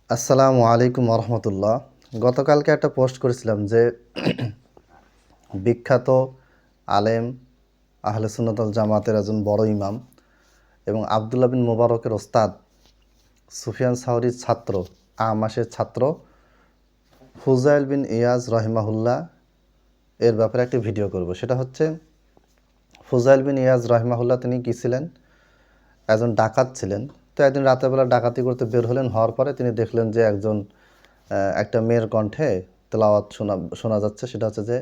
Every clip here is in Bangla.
আসসালামু আলাইকুম রহমতুল্লাহ। গতকালকে একটা পোস্ট করেছিলাম যে বিখ্যাত আলেম আহলে সুন্নাত ওয়াল জামাতের একজন বড় ইমাম এবং আবদুল্লাহ বিন মুবারকের ওস্তাদ সুফিয়ান সাউরির ছাত্র আমাশের ছাত্র ফুজাইল বিন ইয়াজ রহিমাহুল্লাহ এর ব্যাপারে একটি ভিডিও করব। সেটা হচ্ছে ফুজাইল বিন ইয়াজ রহিমাহুল্লাহ তিনি কী ছিলেন? একজন ডাকাত ছিলেন। তো একদিন রাতেরবেলা ডাকাতি করতে বের হলেন। হওয়ার পরে তিনি দেখলেন যে একটা মেয়ের কণ্ঠে তেলাওয়াত শোনা যাচ্ছে। সেটা হচ্ছে যে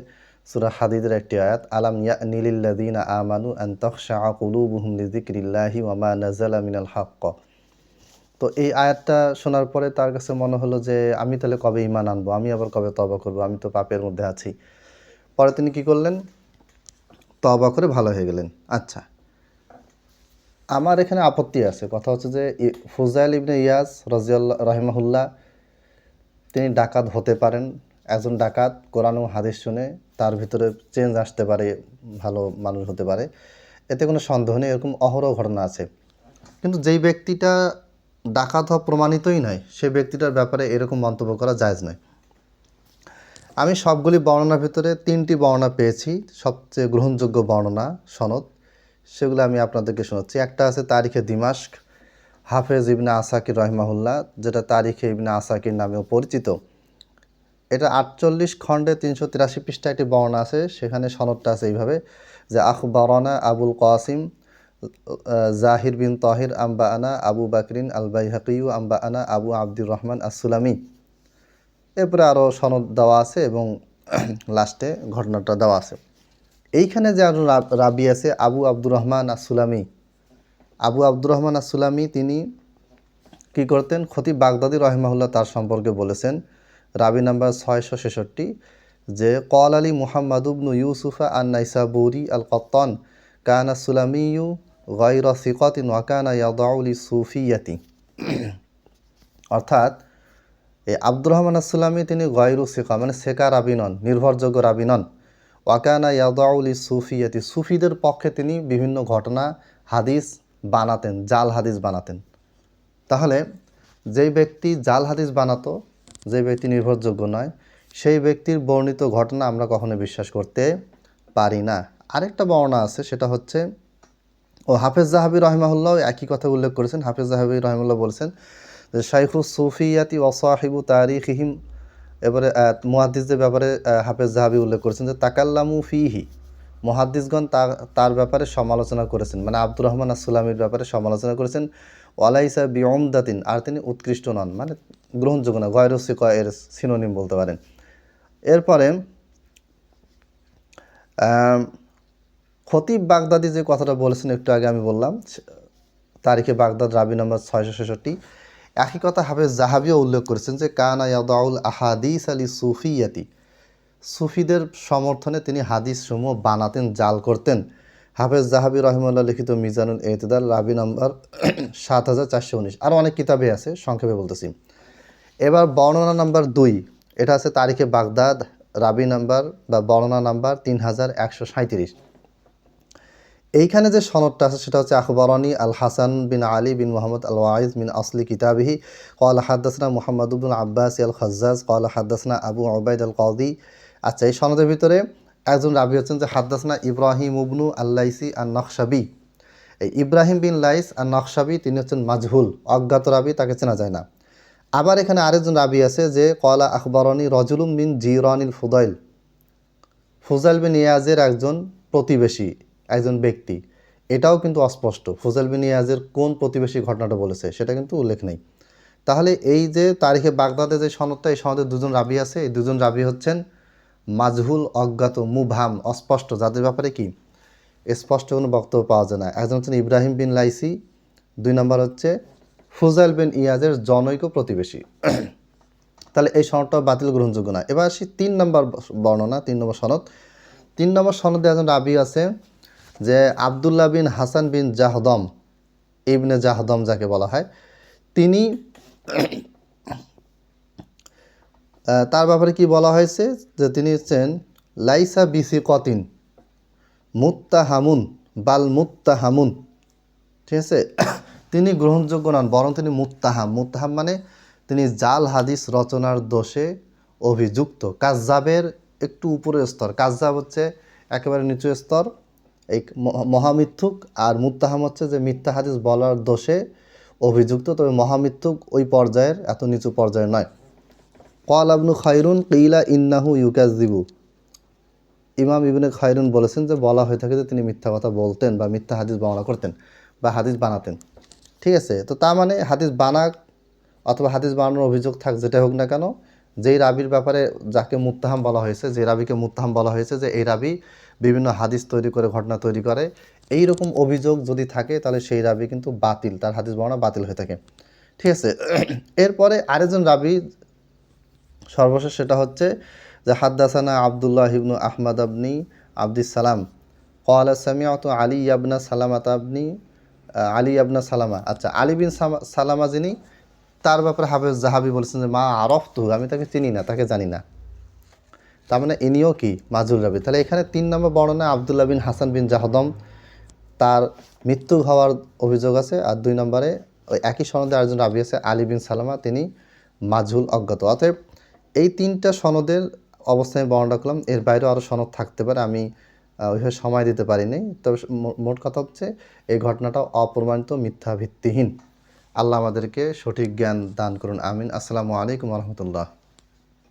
সূরা হাদীদের একটি আয়াত, আলাম ইয়ানি লিল্লাযীনা আমানু আন তাখশাআ কুলুবুহুম লিযিকরিল্লাহি ওয়া মা নাযালা মিনাল হক্ক। তো এই আয়াতটা শোনার পরে তার কাছে মনে হলো যে আমি তাহলে কবে ঈমান আনবো, আমি আবার কবে তওবা করব, আমি তো পাপের মধ্যে আছি। পরে তিনি কি করলেন? তওবা করে ভালো হয়ে গেলেন। আচ্ছা, আমার এখানে আপত্তি আছে। কথা হচ্ছে যে ফুজাইল ইবনে ইয়াজ রাহিমাহুল্লাহ তিনি ডাকাত হতে পারেন। একজন ডাকাত কোরআন ও হাদিস শুনে তার ভিতরে চেঞ্জ আসতে পারে, ভালো মানুষ হতে পারে, এতে কোনো সন্দেহ নেই। এরকম অহরহ ঘটনা আছে। কিন্তু যেই ব্যক্তিটা ডাকাত হওয়া প্রমাণিতই নয়, সেই ব্যক্তিটার ব্যাপারে এরকম মন্তব্য করা জায়েজ নয়। আমি সবগুলি বর্ণনার ভিতরে 3টি বর্ণনা পেয়েছি, সবচেয়ে গ্রহণযোগ্য বর্ণনা সনদ, সেগুলো আমি আপনাদেরকে শোনাচ্ছি। একটা আছে তারিখে দিমাশক, হাফেজ ইবনে আসাকির রহিমাহুল্লাহ, যেটা তারিখে ইবনে আসাকির নামেও পরিচিত। এটা 48 খণ্ডে 383 পৃষ্ঠা একটি বর্ণনা আছে। সেখানে সনদটা আছে এইভাবে যে আখবারানা আবুল কাসিম জাহির বিন তাহির আম্বা আনা আবু বাকরিন আল বাইহাকিউ আম্বা আনা আবু আব্দুর রহমান আসুলামি। এরপরে আরও সনদ দেওয়া আছে এবং লাস্টে ঘটনাটা দেওয়া আছে। এইখানে যে আরও রাবি আছে আবু আব্দুর রহমান আসুলামি। আবু আব্দুর রহমান আসুলামি তিনি কি করতেন? খতিব বাগদাদি রহিমাহুল্লাহ তার সম্পর্কে বলেছেন, রাবি নাম্বার 666, যে কল আলী মুহাম্মদ ইবনু ইউসুফা আন নাইসাবুরি আল কত্তান কানা সুলামিয়ু গায়রা সিকাতিন ওয়া কানা ইয়াদাউ লি সুফিয়াতি। অর্থাৎ এই আব্দুর রহমান আসুলামি তিনি গায়রু সিকা মানে সেকা রাবি নন, নির্ভরযোগ্য রাবি নন। ওয়া কানা ইয়াদাউ লি সুফিয়াতি, সুফিদের পক্ষে তিনি বিভিন্ন ঘটনা হাদিস বানাতেন, জাল হাদিস বানাতেন। তাহলে যেই ব্যক্তি জাল হাদিস বানাতো, যে ব্যক্তি নির্ভরযোগ্য নয়, সেই ব্যক্তির বর্ণিত ঘটনা আমরা কখনো বিশ্বাস করতে পারি না। আরেকটা বর্ণনা আছে, সেটা হচ্ছে হাফেজ জাহাবি রহিমাহুল্লাহ একই কথা উল্লেখ করেছেন। হাফেজ জাহাবি রহিমাহুল্লাহ বলেছেন যে শাইখুস সুফিয়াতি ওয়া সাহিবু তারিখিহিম, এবারে মুহাদ্দিসদের ব্যাপারে হাফেজ জাহাবি উল্লেখ করেছেন যে তাকাল্লামু ফিহি, মুহাদ্দিসগণ তার ব্যাপারে সমালোচনা করেছেন, মানে আব্দুর রহমান আসুলামির ব্যাপারে সমালোচনা করেছেন। ওয়ালাইসা বিউমদাতিন, আর তিনি উৎকৃষ্ট নন, মানে গ্রহণযোগ্য না, গয়রু সিকা এর সিনোনিম বলতে পারেন। এরপরে খতিব বাগদাদি যে কথাটা বলেছেন একটু আগে আমি বললাম, তারিখে বাগদাদ রাবি নম্বর 666, একই কথা হাফেজ জাহাবিও উল্লেখ করেছেন যে কানা ইয়াদাউল আহাদিস আলী সুফিয়াতি, সুফিদের সমর্থনে তিনি হাদিস সমূহ বানাতেন, জাল করতেন। হাফেজ জাহাবি রহিমাল্লাহ লিখিত মিজানুল এতেদাল রাবি নম্বর 7419। আরও অনেক কিতাবে আছে, সংক্ষেপে বলতেছি। এবার বর্ণনা নাম্বার 2, এটা আছে তারিখে বাগদাদ রাবি নাম্বার বা বর্ণনা নাম্বার 3137। এইখানে যে সনদটা আছে সেটা হচ্ছে আখবরানি আল হাসান বিন আলী বিন মোহাম্মদ আল ওয়াইজ মিন আসলি কিতাবিহি ক্বালা হাদাসনা মুহাম্মদ ইবনে আব্বাস আল খাজ্জাজ ক্বালা হাদাসনা আবু উবাইদ আল কাদি। আচ্ছা, এই সনদের ভিতরে একজন রাবি হচ্ছেন যে হাদাসনা ইব্রাহিম ইবনু আল্লাইসি আর নকশাবি। এই ইব্রাহিম বিন লাইস আর নকশাবি তিনি হচ্ছেন মাজহুল, অজ্ঞাত রাবি, তাকে চেনা যায় না। আবার এখানে আরেকজন রাবি আছে যে ক্বালা আখবরানি রজুলুম মিন জিরানিল ফুদাইল, ফুজাইল বিন ইয়াজের একজন প্রতিবেশী, একজন ব্যক্তি। এটাও কিন্তু অস্পষ্ট, ফুজাইল বিন ইয়াজের কোন প্রতিবেশী ঘটনাটা বলেছে সেটা কিন্তু উল্লেখ নেই। তাহলে এই যে তারিখে বাগদাদে যে সনদটা, এই সনদে দুজন রাবি আছে। এই দুজন রাবি হচ্ছেন মাজহুল, অজ্ঞাত, মুবহাম, অস্পষ্ট, যাদের ব্যাপারে কি স্পষ্ট কোনো বক্তব্য পাওয়া যায় না। একজন হচ্ছেন ইব্রাহিম বিন লাইসি, 2 নম্বর হচ্ছে ফুজাইল বিন ইয়াজের জনৈক প্রতিবেশী। তাহলে এই সনদটা বাতিল, গ্রহণযোগ্য না। এবার আসি 3 নম্বর বর্ণনা, 3 নম্বর সনদ। 3 নম্বর সনদে একজন রাবি আছে যে আবদুল্লাহ বিন হাসান বিন জাহদম, ইবনে জাহদম যাকে বলা হয়, তিনি তার ব্যাপারে কি বলা হয়েছে যে তিনি হচ্ছেন লাইসা বিসি কতিন মুত্তাহামুন বাল মুত্তাহামুন। ঠিক আছে, তিনি গ্রহণযোগ্য নন, বরং তিনি মুত্তাহাম। মুত্তাহাম মানে তিনি জাল হাদিস রচনার দোষে অভিযুক্ত। কাজ্জাবের একটু উপরের স্তর, কাজ্জাব হচ্ছে একেবারে নিচু স্তর, এই মহামিথ্যুক, আর মুত্তাহাম হচ্ছে যে মিথ্যা হাদিস বলার দোষে অভিযুক্ত, তবে মহামিথ্যুক ওই পর্যায়ের, এত নিচু পর্যায়ের নয়। ক্বাল ইবনু খায়রুন কিলা ইন্নাহু ইউকাযযিবু, ইমাম ইবনে খায়রুন বলেছেন যে বলা হয়ে থাকে যে তিনি মিথ্যা কথা বলতেন বা মিথ্যা হাদিস বর্ণনা করতেন বা হাদিস বানাতেন। ঠিক আছে, তো তার মানে হাদিস বানাক অথবা হাদিস বানানোর অভিযোগ থাক, যেটা হোক না কেন, যেই রাবির ব্যাপারে যাকে মুত্তাহাম বলা হয়েছে, যে রাবিকে মুত্তাহাম বলা হয়েছে যে এই রাবি বিভিন্ন হাদিস তৈরি করে, ঘটনা তৈরি করে, এই রকম অভিযোগ যদি থাকে তাহলে সেই রাবি কিন্তু বাতিল, তার হাদিস বর্ণনা বাতিল হয়ে থাকে। ঠিক আছে, এরপরে আরেকজন রাবি সর্বশেষ, সেটা হচ্ছে যে হাদ্দাসানা আব্দুল্লাহ ইবনু আহমদ আবনি আব্দিস সালাম ক্বালা সামিআতু আলী ইবনা সালামাত আবনি আলী ইবনা সালামা। আচ্ছা, আলী বিন সালামা যিনি, তার ব্যাপারে হাফেজ জাহাবি বলেছেন যে মা আরফতু, আমি তাকে চিনি না, তাকে জানি না। তার মানে ইনিও কি মাজুল রাবি। তাহলে এখানে 3 নম্বর বর্ণনা আব্দুল্লাহ বিন হাসান বিন জাহদম, তার মৃত্যু হওয়ার অভিযোগ আছে। আর 2 নম্বরে ওই একই সনদে আরেকজন রাবি আছে আলী বিন সালামা, তিনি মাজহুল, অজ্ঞাত। অতএব এই 3টা সনদের অবস্থায় বর্ণনা করলাম, এর বাইরেও আরও সনদ থাকতে পারে, আমি ওইভাবে সময় দিতে পারিনি। তবে মোট কথা হচ্ছে এই ঘটনাটা অপ্রমাণিত, মিথ্যা ভিত্তিহীন। আল্লাহ আমাদেরকে সঠিক জ্ঞান দান করুন, আমিন। আসসালামু আলাইকুম রহমতুল্লাহ।